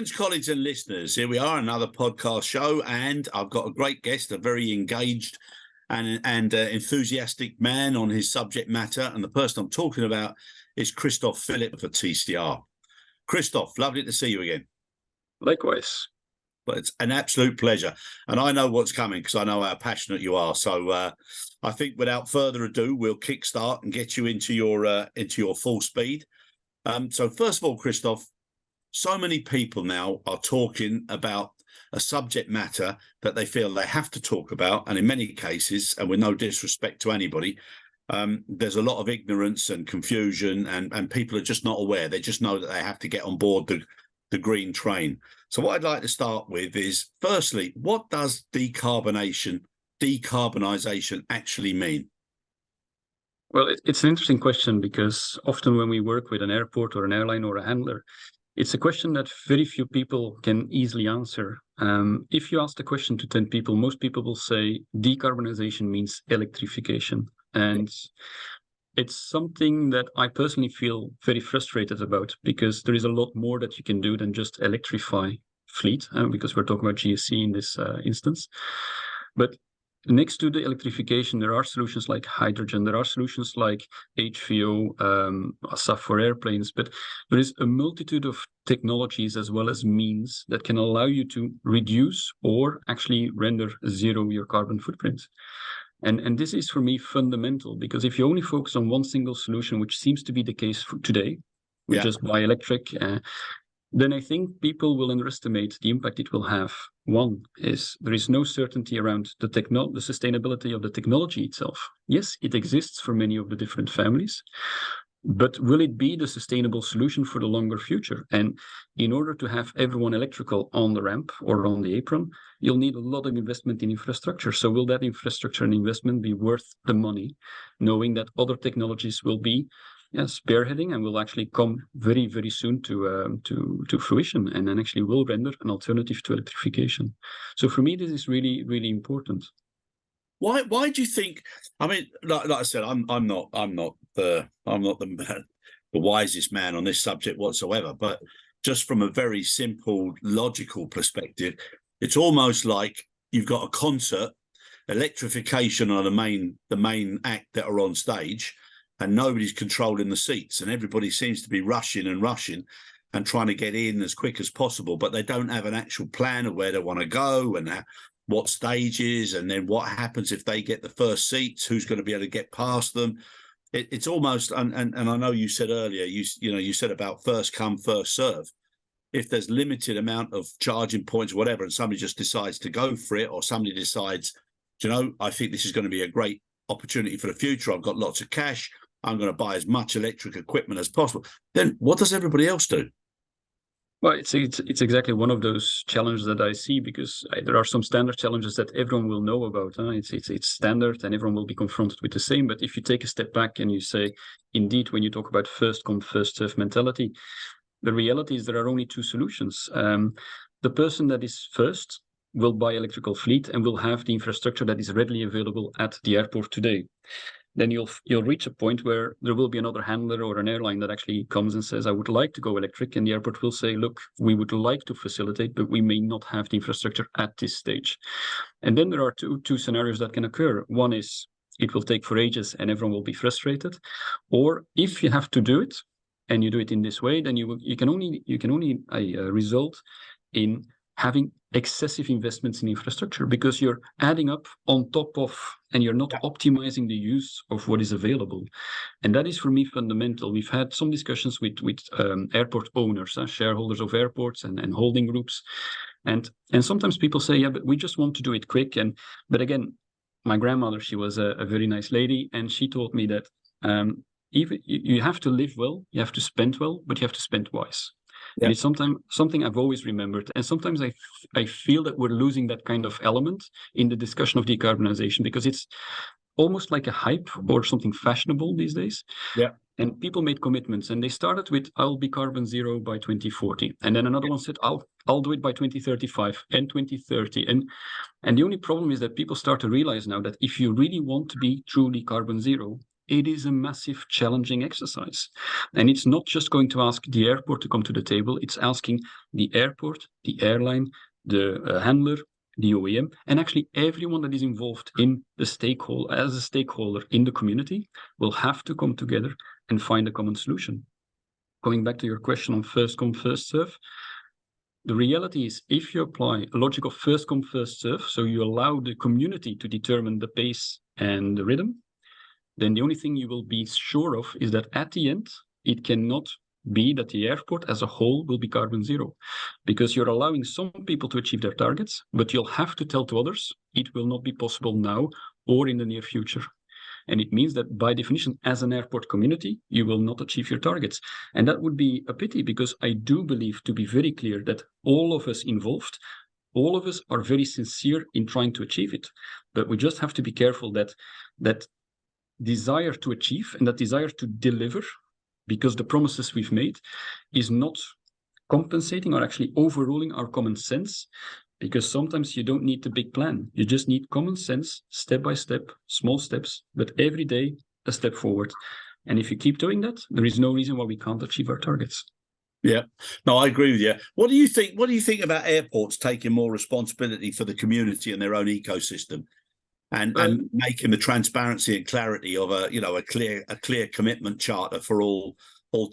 Friends, colleagues and listeners, here we are, another podcast show, and I've got a great guest, a very engaged and enthusiastic man on his subject matter, and the person I'm talking about is Kristof Philips for TCR. Kristof, lovely to see you again. Likewise. But it's an absolute pleasure, and I know what's coming because I know how passionate you are. So I think without further ado, we'll kickstart and get you into your full speed. So first of all, Kristof, so many people now are talking about a subject matter that they feel they have to talk about, and in many cases, and with no disrespect to anybody, there's a lot of ignorance and confusion, and people are just not aware. They just know that they have to get on board the green train. So what I'd like to start with is, firstly, what does decarbonization actually mean? Well, it's an interesting question, because often when we work with an airport or an airline or a handler, it's a question that very few people can easily answer. If you ask the question to 10 people, most people will say decarbonization means electrification. And it's something that I personally feel very frustrated about, because there is a lot more that you can do than just electrify fleet, because we're talking about GSC in this instance. But next to the electrification, there are solutions like hydrogen, there are solutions like HVO, SAF for airplanes, but there is a multitude of technologies as well as means that can allow you to reduce or actually render zero your carbon footprint. And this is, for me, fundamental, because if you only focus on one single solution, which seems to be the case for today, we just buy electric, then I think people will underestimate the impact it will have. One is there is no certainty around the sustainability of the technology itself. Yes, it exists for many of the different families, but will it be the sustainable solution for the longer future? And in order to have everyone electrical on the ramp or on the apron, you'll need a lot of investment in infrastructure. So will that infrastructure and investment be worth the money, knowing that other technologies will be spearheading and will actually come very, very soon to fruition, and then actually will render an alternative to electrification. So for me, this is really, really important. Why do you think? I mean, like I said, I'm not the wisest man on this subject whatsoever. But just from a very simple, logical perspective, it's almost like you've got a concert, electrification are the main act that are on stage, and nobody's controlling the seats, and everybody seems to be rushing and trying to get in as quick as possible, but they don't have an actual plan of where they want to go and what stages, and then what happens if they get the first seats, who's going to be able to get past them. It's almost, and I know you said earlier, you said about first come, first serve. If there's limited amount of charging points or whatever, and somebody just decides to go for it, or somebody decides, I think this is going to be a great opportunity for the future, I've got lots of cash, I'm going to buy as much electric equipment as possible, then what does everybody else do? Well, it's exactly one of those challenges that I see, because there are some standard challenges that everyone will know about. It's standard, and everyone will be confronted with the same. But if you take a step back and you say, indeed, when you talk about first come, first serve mentality, the reality is there are only two solutions. The person that is first will buy electrical fleet and will have the infrastructure that is readily available at the airport today. Then you'll reach a point where there will be another handler or an airline that actually comes and says, I would like to go electric. And the airport will say, look, we would like to facilitate, but we may not have the infrastructure at this stage. And then there are two scenarios that can occur. One is it will take for ages and everyone will be frustrated. Or if you have to do it and you do it in this way, then you can only result in having excessive investments in infrastructure, because you're adding up on top of, and you're not optimizing the use of what is available. And that is, for me, fundamental. We've had some discussions with airport owners, shareholders of airports and holding groups. And sometimes people say, yeah, but we just want to do it quick. But again, my grandmother, she was a very nice lady, and she told me that even you have to live well, you have to spend well, but you have to spend wise. Yeah. And it's something I've always remembered. And sometimes I feel that we're losing that kind of element in the discussion of decarbonization, because it's almost like a hype or something fashionable these days. Yeah. And people made commitments, and they started with, I'll be carbon zero by 2040. And then another one said, I'll do it by 2035 and 2030. And the only problem is that people start to realize now that if you really want to be truly carbon zero, it is a massive challenging exercise. And it's not just going to ask the airport to come to the table, it's asking the airport, the airline, the handler, the OEM, and actually everyone that is involved in the stakeholder, as a stakeholder in the community, will have to come together and find a common solution. Going back to your question on first come, first serve, the reality is if you apply a logic of first come, first serve, so you allow the community to determine the pace and the rhythm, then the only thing you will be sure of is that at the end, it cannot be that the airport as a whole will be carbon zero, because you're allowing some people to achieve their targets, but you'll have to tell to others it will not be possible now or in the near future. And it means that by definition, as an airport community, you will not achieve your targets. And that would be a pity, because I do believe, to be very clear, that all of us involved, all of us are very sincere in trying to achieve it. But we just have to be careful that that desire to achieve and that desire to deliver, because the promises we've made, is not compensating or actually overruling our common sense. Because sometimes you don't need the big plan. You just need common sense, step by step, small steps, but every day a step forward. And if you keep doing that, there is no reason why we can't achieve our targets. Yeah, no, I agree with you. What do you think? What do you think about airports taking more responsibility for the community and their own ecosystem, and making the transparency and clarity of a clear commitment charter for all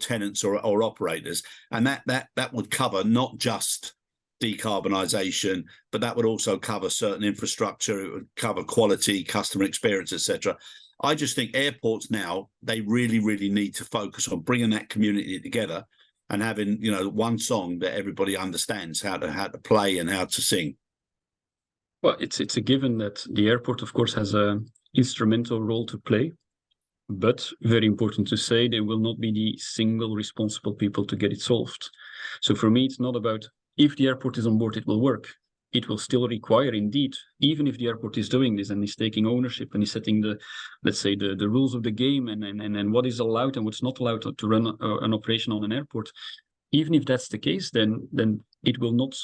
tenants or operators, and that would cover not just decarbonization, but that would also cover certain infrastructure, it would cover quality, customer experience, etc. I just think airports now, they really, really need to focus on bringing that community together and having, one song that everybody understands how to play and how to sing. Well, it's a given that the airport, of course, has an instrumental role to play, but very important to say, they will not be the single responsible people to get it solved. So for me, it's not about if the airport is on board, it will work. It will still require, indeed, even if the airport is doing this and is taking ownership and is setting the rules of the game and what is allowed and what's not allowed to run an operation on an airport. Even if that's the case, then it will not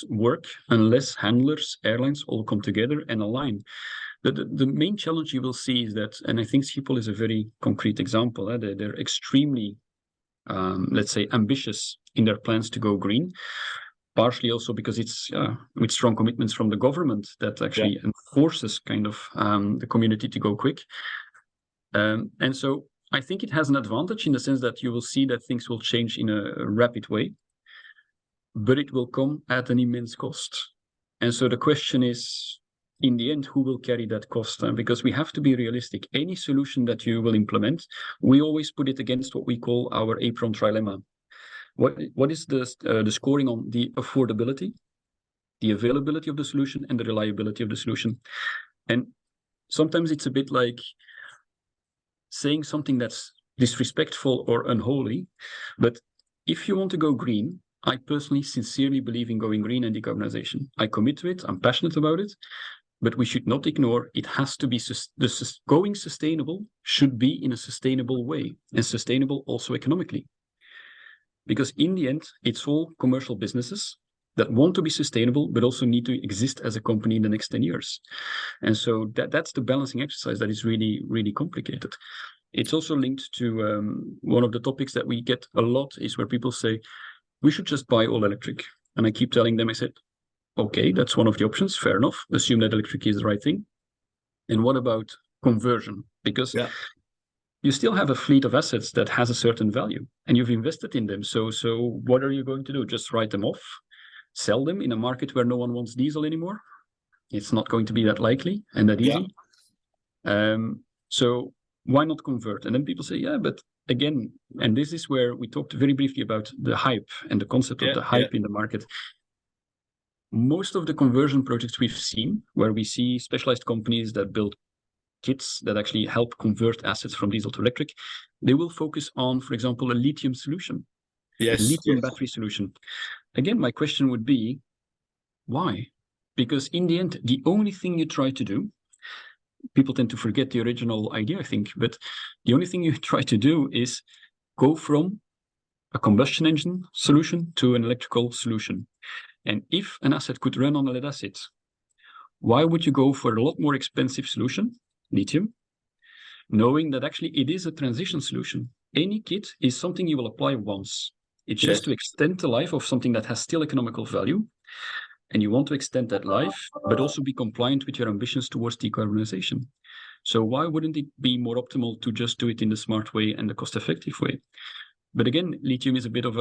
work unless handlers, airlines all come together and align. The main challenge you will see is that, and I think Schiphol is a very concrete example, they're extremely, let's say, ambitious in their plans to go green. Partially also because it's with strong commitments from the government that actually enforces kind of the community to go quick. And so I think it has an advantage in the sense that you will see that things will change in a rapid way, but it will come at an immense cost. And so the question is, in the end, who will carry that cost? Because we have to be realistic. Any solution that you will implement, we always put it against what we call our apron trilemma. What is the scoring on the affordability, the availability of the solution, and the reliability of the solution? And sometimes it's a bit like saying something that's disrespectful or unholy, but if you want to go green, I personally sincerely believe in going green and decarbonization. I commit to it, I'm passionate about it, but we should not ignore it has to be going sustainable should be in a sustainable way, and sustainable also economically. Because in the end, it's all commercial businesses that want to be sustainable, but also need to exist as a company in the next 10 years. And so that's the balancing exercise that is really, really complicated. It's also linked to one of the topics that we get a lot is where people say, we should just buy all electric. And I keep telling them, I said, okay, that's one of the options, fair enough. Assume that electric is the right thing. And what about conversion? Because you still have a fleet of assets that has a certain value and you've invested in them. So what are you going to do? Just write them off, sell them in a market where no one wants diesel anymore? It's not going to be that likely and that easy. So why not convert? And then people say, yeah, but again, and this is where we talked very briefly about the hype and the concept of the hype in the market. Most of the conversion projects we've seen, where we see specialized companies that build kits that actually help convert assets from diesel to electric, they will focus on, for example, a lithium solution, a lithium battery solution. Again, my question would be, why? Because in the end, the only thing you try to do, people tend to forget the original idea, I think, but the only thing you try to do is go from a combustion engine solution to an electrical solution. And if an asset could run on a lead acid, why would you go for a lot more expensive solution, lithium, knowing that actually it is a transition solution. Any kit is something you will apply once. It's just to extend the life of something that has still economical value. And you want to extend that life, but also be compliant with your ambitions towards decarbonization. So why wouldn't it be more optimal to just do it in the smart way and the cost-effective way? But again, lithium is a bit of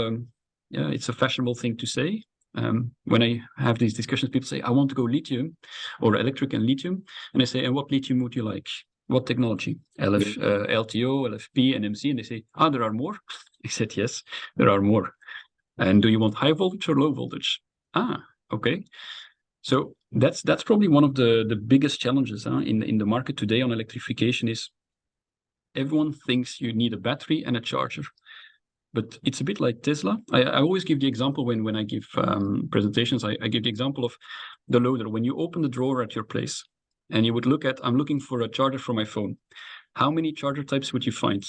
it's a fashionable thing to say. When I have these discussions, people say, I want to go lithium or electric and lithium. And I say, and what lithium would you like? What technology? LTO, LFP, NMC? And they say, there are more. I said, yes, there are more. And do you want high voltage or low voltage? Okay. So that's probably one of the biggest challenges in the market today on electrification is everyone thinks you need a battery and a charger. But it's a bit like Tesla. I always give the example when I give presentations, I give the example of the loader. When you open the drawer at your place and you would look at, I'm looking for a charger for my phone. How many charger types would you find?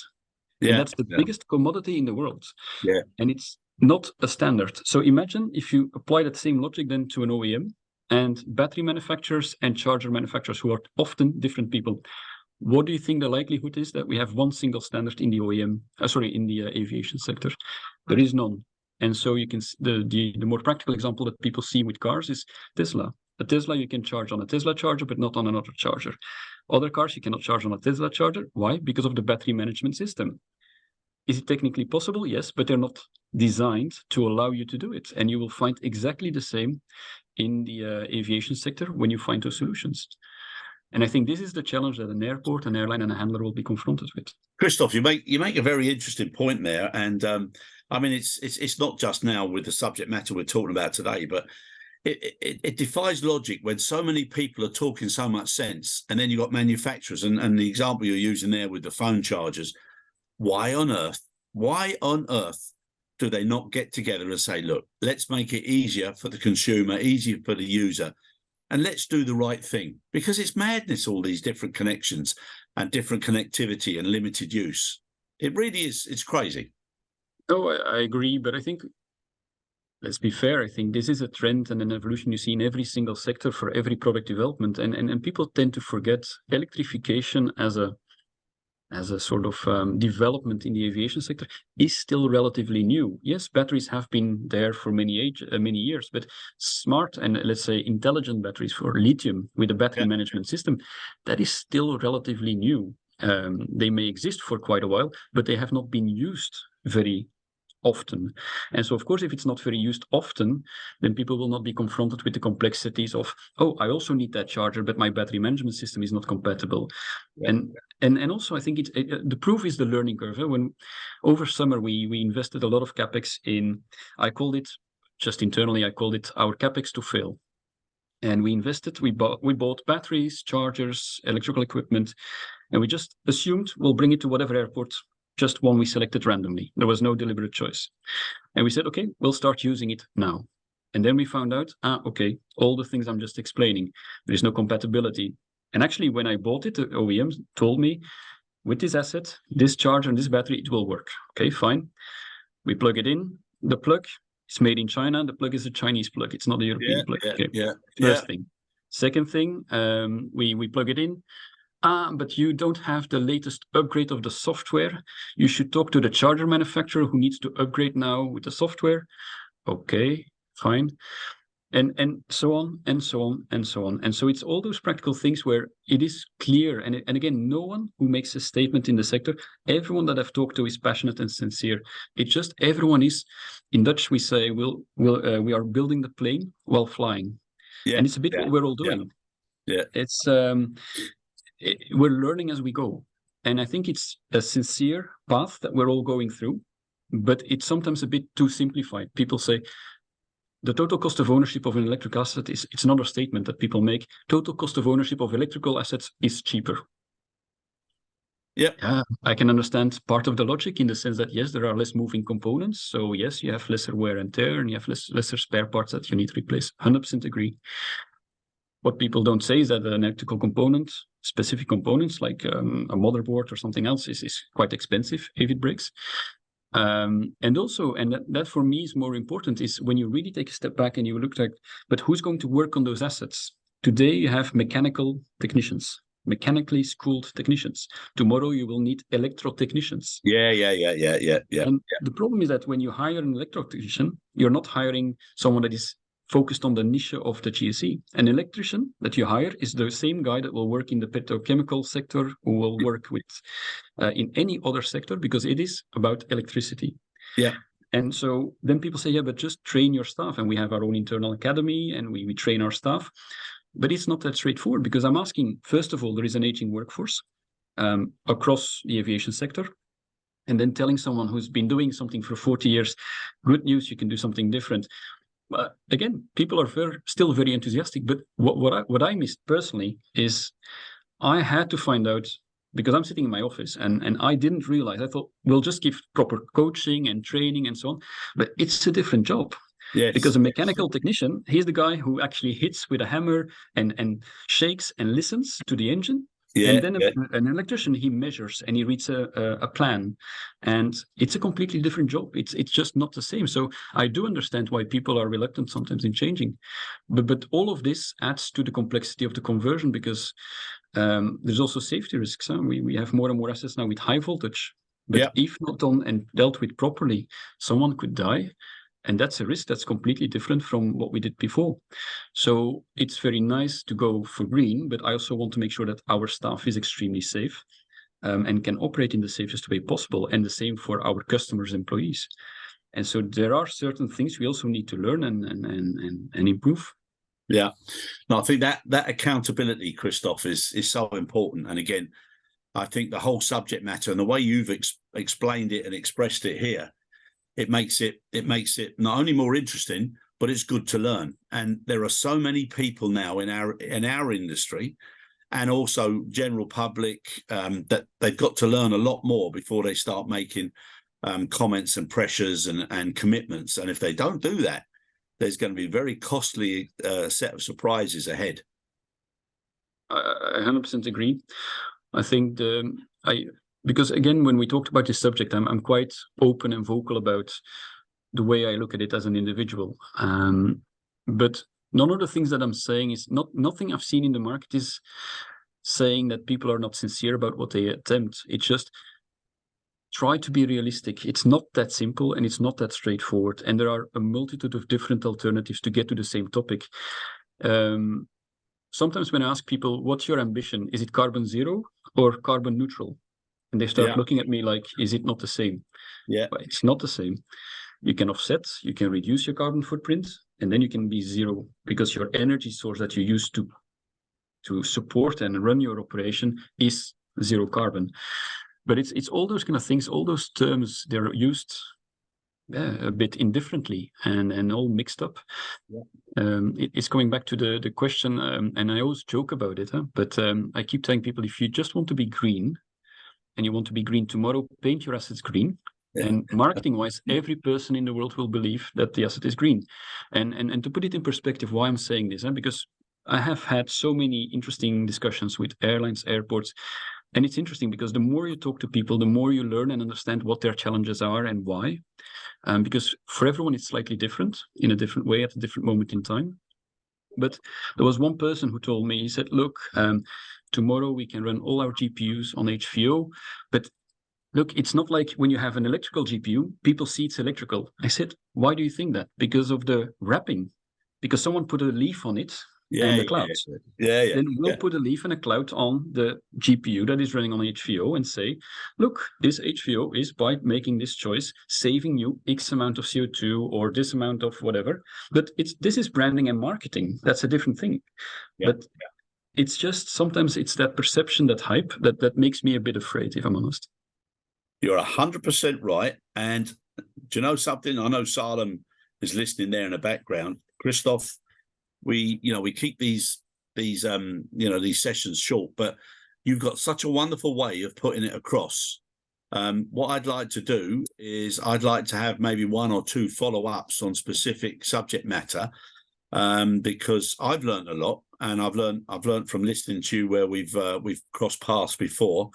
Yeah, and that's the biggest commodity in the world. Yeah. And it's not a standard. So imagine if you apply that same logic then to an OEM and battery manufacturers and charger manufacturers who are often different people. What do you think the likelihood is that we have one single standard in the in the aviation sector? There is none. And so you can the more practical example that people see with cars is Tesla. A Tesla you can charge on a Tesla charger, but not on another charger. Other cars you cannot charge on a Tesla charger. Why? Because of the battery management system. Is it technically possible? Yes, but they're not designed to allow you to do it. And you will find exactly the same in the aviation sector when you find those solutions. And I think this is the challenge that an airport, an airline, and a handler will be confronted with. Kristof, you make a very interesting point there, and I mean it's not just now with the subject matter we're talking about today, but it defies logic when so many people are talking so much sense, and then you've got manufacturers, and the example you're using there with the phone chargers. Why on earth do they not get together and say, look, let's make it easier for the consumer, easier for the user, and let's do the right thing? Because it's madness, all these different connections and different connectivity and limited use. It really is. It's crazy. No, I agree. But I think, let's be fair, I think this is a trend and an evolution you see in every single sector for every product development. And people tend to forget electrification as a sort of development in the aviation sector is still relatively new. Yes, batteries have been there for many years, but smart and let's say intelligent batteries for lithium with a battery management system, that is still relatively new. They may exist for quite a while, but they have not been used very often. And so, of course, if it's not very used often, then people will not be confronted with the complexities of, I also need that charger, but my battery management system is not compatible. Yeah. And also, I think the proof is the learning curve. When over summer, we invested a lot of CapEx in, I called it our CapEx to fail. And we invested, we bought batteries, chargers, electrical equipment, and we just assumed we'll bring it to whatever airport, just one we selected randomly. There was no deliberate choice. And we said, okay, we'll start using it now. And then we found out, okay, all the things I'm just explaining, there is no compatibility. And actually, when I bought it, the OEM told me, with this asset, this charger and this battery, it will work. Okay, fine. We plug it in. The plug is made in China. The plug is a Chinese plug. It's not a European plug. First thing. Second thing, we plug it in. But you don't have the latest upgrade of the software. You should talk to the charger manufacturer who needs to upgrade now with the software. Okay, fine. And so on, and so on, and so on. And so it's all those practical things where it is clear. And again, no one who makes a statement in the sector, everyone that I've talked to is passionate and sincere. It's just everyone is, in Dutch we say, we are building the plane while flying. Yeah, and it's a bit what we're all doing. Yeah. It's we're learning as we go. And I think it's a sincere path that we're all going through, but it's sometimes a bit too simplified. People say the total cost of ownership of an electrical asset it's another statement that people make. Total cost of ownership of electrical assets is cheaper. Yeah, I can understand part of the logic in the sense that, yes, there are less moving components. So yes, you have lesser wear and tear and you have lesser spare parts that you need to replace. 100% agree. What people don't say is that an electrical component, specific components like a motherboard or something else is quite expensive if it breaks. And that for me is more important, is when you really take a step back and you look like, but who's going to work on those assets? Today you have mechanical technicians, mechanically schooled technicians. Tomorrow you will need electrotechnicians. Yeah. And the problem is that when you hire an electrotechnician, you're not hiring someone that is focused on the niche of the GSE. An electrician that you hire is the same guy that will work in the petrochemical sector, who will work with in any other sector, because it is about electricity. Yeah. And so then people say, yeah, but just train your staff. And we have our own internal academy and we train our staff. But it's not that straightforward, because I'm asking, first of all, there is an aging workforce across the aviation sector. And then telling someone who's been doing something for 40 years, good news, you can do something different. Again, people are still very enthusiastic. But what I missed personally is I had to find out, because I'm sitting in my office and I didn't realize, I thought we'll just give proper coaching and training and so on, but it's a different job. Yes. Because a mechanical technician, he's the guy who actually hits with a hammer and shakes and listens to the engine. Yeah, and then an electrician, he measures and he reads a plan, and it's a completely different job. It's just not the same. So I do understand why people are reluctant sometimes in changing, but all of this adds to the complexity of the conversion, because there's also safety risks. Huh? We have more and more assets now with high voltage, but if not done and dealt with properly, someone could die. And that's a risk that's completely different from what we did before. So it's very nice to go for green, but I also want to make sure that our staff is extremely safe and can operate in the safest way possible. And the same for our customers' employees. And so there are certain things we also need to learn and improve. Yeah. No, I think that accountability, Kristof, is so important. And again, I think the whole subject matter and the way you've explained it and expressed it here, it makes it not only more interesting, but it's good to learn. And there are so many people now in our industry, and also general public, that they've got to learn a lot more before they start making comments and pressures and commitments. And if they don't do that, there's going to be a very costly set of surprises ahead. I 100% agree. I think because again, when we talked about this subject, I'm quite open and vocal about the way I look at it as an individual. But none of the things that I'm saying is nothing I've seen in the market is saying that people are not sincere about what they attempt. It's just try to be realistic. It's not that simple and it's not that straightforward. And there are a multitude of different alternatives to get to the same topic. Sometimes when I ask people, what's your ambition? Is it carbon zero or carbon neutral? And they start looking at me like, is it not the same? Yeah. But it's not the same. You can offset, you can reduce your carbon footprint, and then you can be zero, because your energy source that you use to support and run your operation is zero carbon. But it's all those kind of things, all those terms, they're used a bit indifferently and all mixed up. It's going back to the question, and I always joke about it, but I keep telling people, if you just want to be green, and you want to be green tomorrow, paint your assets green. And marketing-wise, every person in the world will believe that the asset is green. And to put it in perspective, why I'm saying this, because I have had so many interesting discussions with airlines, airports, and it's interesting because the more you talk to people, the more you learn and understand what their challenges are and why. Because for everyone, it's slightly different in a different way at a different moment in time. But there was one person who told me, he said, look, tomorrow we can run all our GPUs on HVO, but look, it's not like when you have an electrical GPU, people see it's electrical. I said, why do you think that? Because of the wrapping, because someone put a leaf on it and the clouds. Then we'll put a leaf and a cloud on the GPU that is running on HVO and say, look, this HVO is, by making this choice, saving you X amount of CO2 or this amount of whatever. But this is branding and marketing. That's a different thing. But it's just sometimes it's that perception, that hype that makes me a bit afraid, if I'm honest. You're 100% right. And do you know something? I know Salem is listening there in the background. Kristof, we keep these sessions short, but you've got such a wonderful way of putting it across. What I'd like to do is I'd like to have maybe 1 or 2 follow-ups on specific subject matter, because I've learned a lot, and I've learned from listening to you where we've crossed paths before.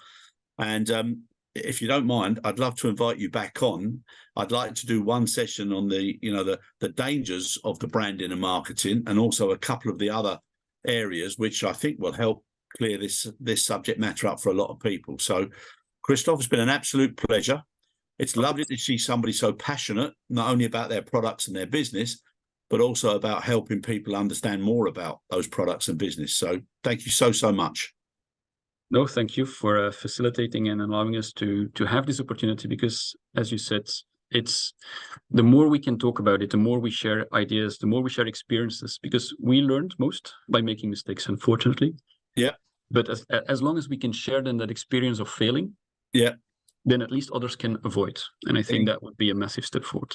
And if you don't mind, I'd love to invite you back on. I'd like to do one session on the dangers of the branding and marketing, and also a couple of the other areas which I think will help clear this subject matter up for a lot of people. So, Kristof, it's been an absolute pleasure. It's lovely to see somebody so passionate, not only about their products and their business, but also about helping people understand more about those products and business. So thank you so much. No, thank you for facilitating and allowing us to have this opportunity, because, as you said, it's the more we can talk about it, the more we share ideas, the more we share experiences, because we learned most by making mistakes, unfortunately. Yeah. But as long as we can share then that experience of failing, yeah, then at least others can avoid. And I think that would be a massive step forward.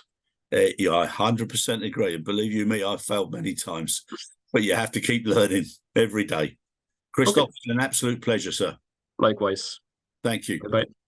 Yeah, I 100% agree. And believe you me, I've failed many times, but you have to keep learning every day. Kristof, it's an absolute pleasure, sir. Likewise. Thank you. Bye-bye.